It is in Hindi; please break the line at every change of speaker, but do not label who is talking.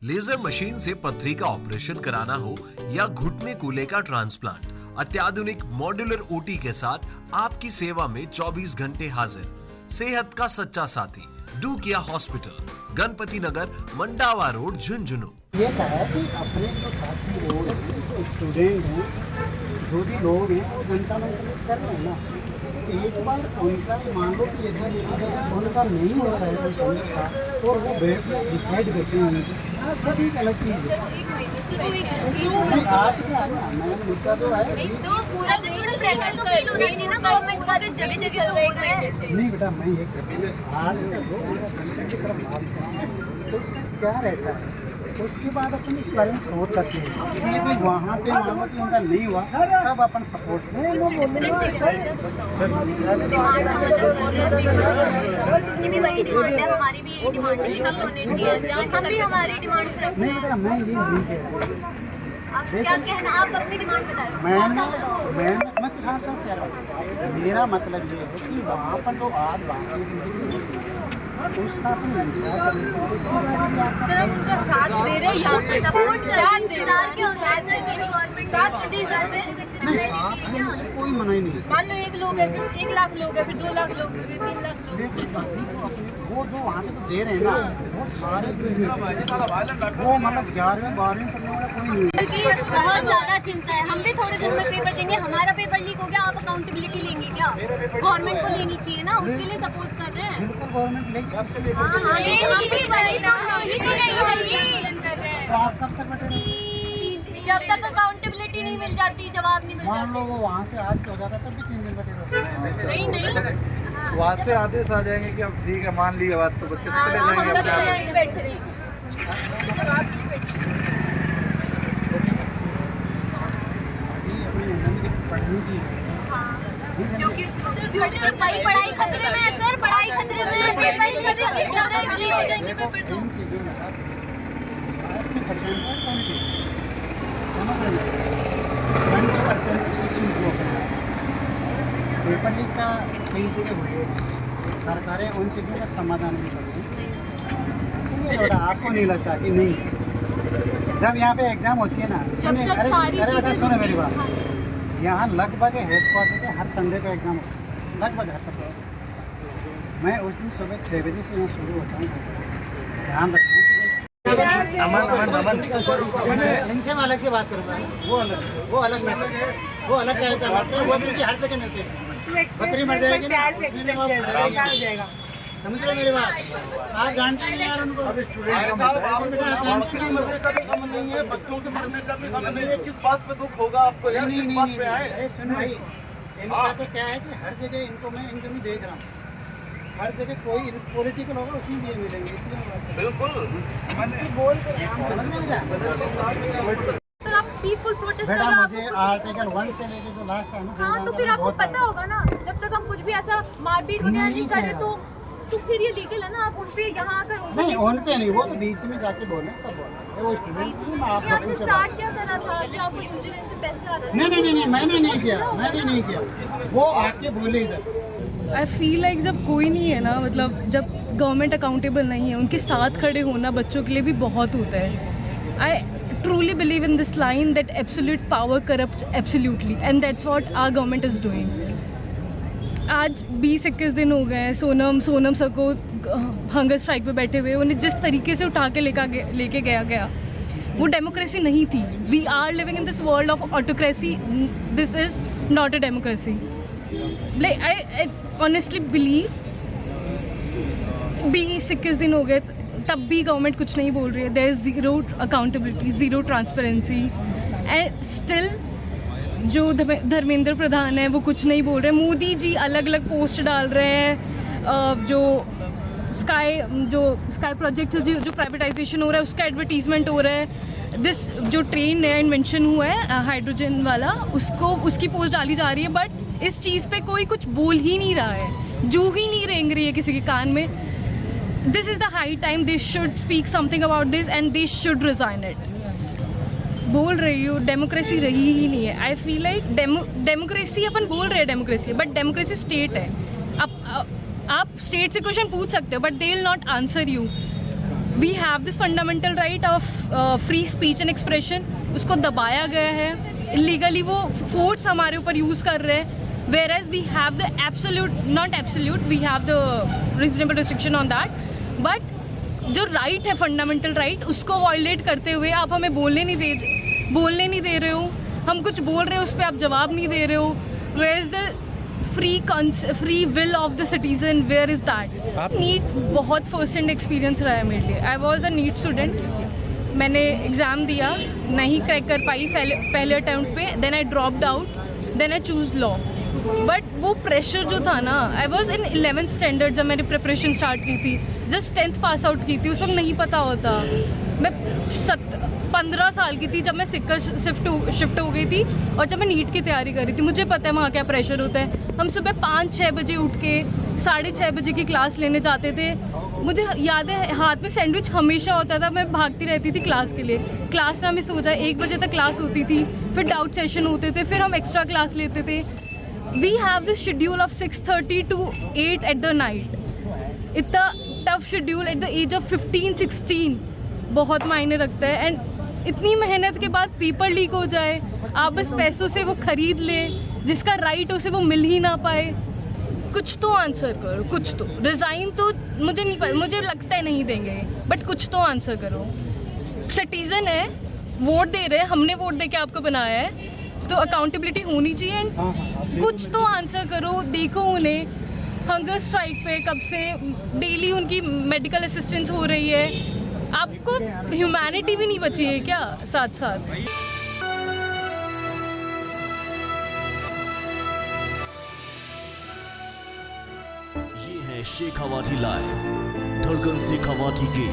लेजर मशीन से पथरी का ऑपरेशन कराना हो या घुटने कूल्हे का ट्रांसप्लांट, अत्याधुनिक मॉड्यूलर ओटी के साथ आपकी सेवा में 24 घंटे हाजिर। सेहत का सच्चा साथी डू किया हॉस्पिटल, गणपति नगर, मंडावा रोड, झुंझुनू।
ये कहा है कि अपने जो साथी लोग स्टूडेंट हैं, जो भी लोग हैं वो जनता में कर रहे हैं ना, एक बार उनका मान लो कि अगर उनका नहीं हो रहा है कोई समस्या और वो बैठ कर डिसाइड करते हैं तो एक अलग चीज़ है। आज क्या है ना, मैंने मुद्दा तो है नहीं बेटा, मैं ये आज संसद की तरफ तो उसका क्या रहता है, उसके बाद अपन इस बारे में सोच सकते हैं। इसलिए कि वहाँ पे मानो कि उनका नहीं हुआ तब अपन सपोर्ट
हमारी भी ये डिमांड है कि हम होने चाहिए, हम भी हमारी डिमांड
नहीं बेटा, मैं ये नहीं कह रहा।
आप क्या कहना, आप अपनी डिमांड बताओ।
मैं तो साफ साफ कह रहा हूँ, मेरा मतलब ये है कि वहाँ पर जो आज उसका
सर हम उसका साथ दे रहे हैं, यहाँ पे सपोर्ट
कोई मना ही नहीं।
मान लो 1 लोग है, फिर 1 लाख लोग है, फिर 2 लाख लोग है, 3 लाख लोग।
वो जो वहाँ पे दे रहे हैं ना, वो सारे वो मतलब 11वीं 12वीं करने वाला कोई नहीं।
बहुत ज्यादा चिंता है, हम भी थोड़े दिन में पेपर देंगे। हमारा पेपर लीक हो गया, आप अकाउंटेबिलिटी लेंगे क्या? गवर्नमेंट को लेनी चाहिए ना, उसके लिए सपोर्ट कर रहे हैं।
बिल्कुल गवर्नमेंट लेगी।
हम भी
तो आप कब तक बैठे रहे?
जब तक अकाउंटेबिलिटी नहीं मिल जाती, जवाब नहीं मिल
मान लो
जाता।
वो वहाँ से आज हो जाता तब भी 3 दिन बैठे रहे।
नहीं
वहाँ से आदेश आ जाएंगे कि अब ठीक है मान लिया बात, तो बच्चे चले
हम
जाएंगे
तो
अपने
नहीं बैठ रहे हैं, जवाब नहीं बैठ रहे।
पढ़ने की
क्योंकि पढ़ाई खतरे में है सर, पढ़ाई खतरे में है, पेपर लीक हो जाएंगे पेपर तो।
इन चीज़ों में सर 80% समझ रहे हैं, 20% इश्यू जो है पेपर लीक का कई जगह हुए, सरकारें उन चीज़ों का समाधान नहीं कर रही। इसलिए थोड़ा आपको नहीं लगता कि नहीं, जब यहाँ पे एग्जाम होती है ना, अरे सुनो मेरी बात, यहाँ लगभग हेडक्वार्टर पे हर संडे को एग्जाम होता है, लगभग हर संडे। मैं उस दिन सुबह 6 बजे से यहाँ शुरू होता हूँ, ध्यान रखता हूँ कि अमन इनसे मैं अलग से बात करूँगा। वो अलग मैटर है, वो अलग टाइप का मैटर है, वो क्योंकि हर जगह मिलते हैं। बकरी मर जाएगी ना, समझ रहे मेरी बात? आप जानते हैं यार उनको।
नहीं है, बच्चों के मरने का भी समय नहीं है, किस बात पे दुख होगा आपको यार? किस बात पे आए?
अरे सुनो भाई, इनका तो क्या है कि हर जगह इनको मैं इन दिनों देख रहा हूँ, हर जगह कोई पॉलिटिकल होगा उसमें भी ये मिलेंगे, इसलिए
बिल्कुल
तो आप पीसफुल प्रोटेस्ट
बेटा मुझे आर्टिकल 1 से लेके जो लास्ट है ना,
हाँ, तो फिर आपको पता होगा ना, जब तक हम कुछ भी ऐसा मारपीट वगैरह नहीं करें तो फिर ये लीगल है ना। आप उन पे यहाँ आकर
नहीं, उन पे नहीं, वो तो बीच में जाके बोले तब बोले वो स्टूडेंट थी ना, आप
आपने स्टार्ट क्या करा था कि आपको इंजीनियरिंग से पैसे आ रहे थे?
नहीं मैंने नहीं किया, वो आके बोले इधर।
आई फील लाइक जब कोई नहीं है ना, मतलब जब गवर्नमेंट अकाउंटेबल नहीं है, उनके साथ खड़े होना बच्चों के लिए भी बहुत होता है। I truly believe in this line that absolute power corrupt absolutely, and that's what our government is doing. आज 20-21 दिन हो गए हैं सोनम सर को हंगर स्ट्राइक पे बैठे हुए, उन्हें जिस तरीके से उठा के लेके गया वो डेमोक्रेसी नहीं थी। We are living in this world of autocracy, this is not a democracy. Like I honestly believe 20-21 दिन हो गए तब भी गवर्नमेंट कुछ नहीं बोल रही है। There is zero accountability, zero transparency, and still जो धर्मेंद्र प्रधान है वो कुछ नहीं बोल रहे। मोदी जी अलग अलग पोस्ट डाल रहे हैं, जो स्काई प्रोजेक्ट जो प्राइवेटाइजेशन हो रहा है उसका एडवर्टीजमेंट हो रहा है। जो ट्रेन नया इन्वेंशन हुआ है हाइड्रोजन वाला, उसकी पोस्ट डाली जा रही है, बट इस चीज़ पे कोई कुछ बोल ही नहीं रहा है, जू ही नहीं रेंग रही है किसी के कान में। This is the high time they should speak something about this and they should resign it. बोल रही हूँ डेमोक्रेसी रही ही नहीं है। आई फील लाइक डेमोक्रेसी अपन बोल रहे हैं डेमोक्रेसी, बट डेमोक्रेसी स्टेट है। आप स्टेट से क्वेश्चन पूछ सकते हो but they will not answer you. We have this fundamental right of free speech and expression, उसको दबाया गया है इलीगली, वो फोर्स हमारे ऊपर यूज कर रहे हैं। Whereas we have the absolute, not absolute, we have the reasonable restriction on that, but जो राइट है फंडामेंटल राइट, उसको वायलेट करते हुए आप हमें बोलने नहीं दे रहे हो, हम कुछ बोल रहे हो उस पर आप जवाब नहीं दे रहे हो। Where is the free will of the citizen, where is that? NEET बहुत फर्स्ट हैंड एक्सपीरियंस रहा है मेरे लिए। I was a NEET student, मैंने एग्ज़ाम दिया, नहीं क्रैक कर पाई पहले अटेम्प्ट पे, then I dropped out, then I choose law. But वो प्रेशर जो था ना, I was in 11th standard जब मैंने प्रिपरेशन स्टार्ट की थी, जस्ट 10th पास आउट की थी, उस वक्त नहीं पता होता। मैं 15 साल की थी जब मैं सिक्कर शिफ्ट हो गई थी, और जब मैं नीट की तैयारी कर रही थी, मुझे पता है वहाँ क्या प्रेशर होता है। हम सुबह 5-6 बजे उठ के 6:30 बजे की क्लास लेने जाते थे। मुझे याद है हाथ में सैंडविच हमेशा होता था, मैं भागती रहती थी क्लास के लिए, क्लास ना मिस हो जाए। 1 बजे तक क्लास होती थी, फिर डाउट सेशन होते थे, फिर हम एक्स्ट्रा क्लास लेते थे। We have this schedule of 6:30 to 8 at the night. इतना tough schedule at the age of 15-16 बहुत मायने रखता है। एंड इतनी मेहनत के बाद पेपर लीक हो जाए, आप बस पैसों से वो खरीद ले, जिसका राइट उसे वो मिल ही ना पाए। कुछ तो आंसर करो, कुछ तो। रिजाइन तो मुझे नहीं पता, मुझे लगता है नहीं देंगे, बट कुछ तो आंसर करो। सिटीजन है, वोट दे रहे हैं, हमने वोट दे के आपको बनाया है, तो अकाउंटेबिलिटी होनी चाहिए। एंड कुछ तो आंसर करो। देखो उन्हें हंगर स्ट्राइक पे कब से, डेली उनकी मेडिकल असिस्टेंस हो रही है, आपको ह्यूमैनिटी भी नहीं बची है क्या साथ साथ?
ये है शेखावाटी लाइव, धड़कन शेखावाटी की।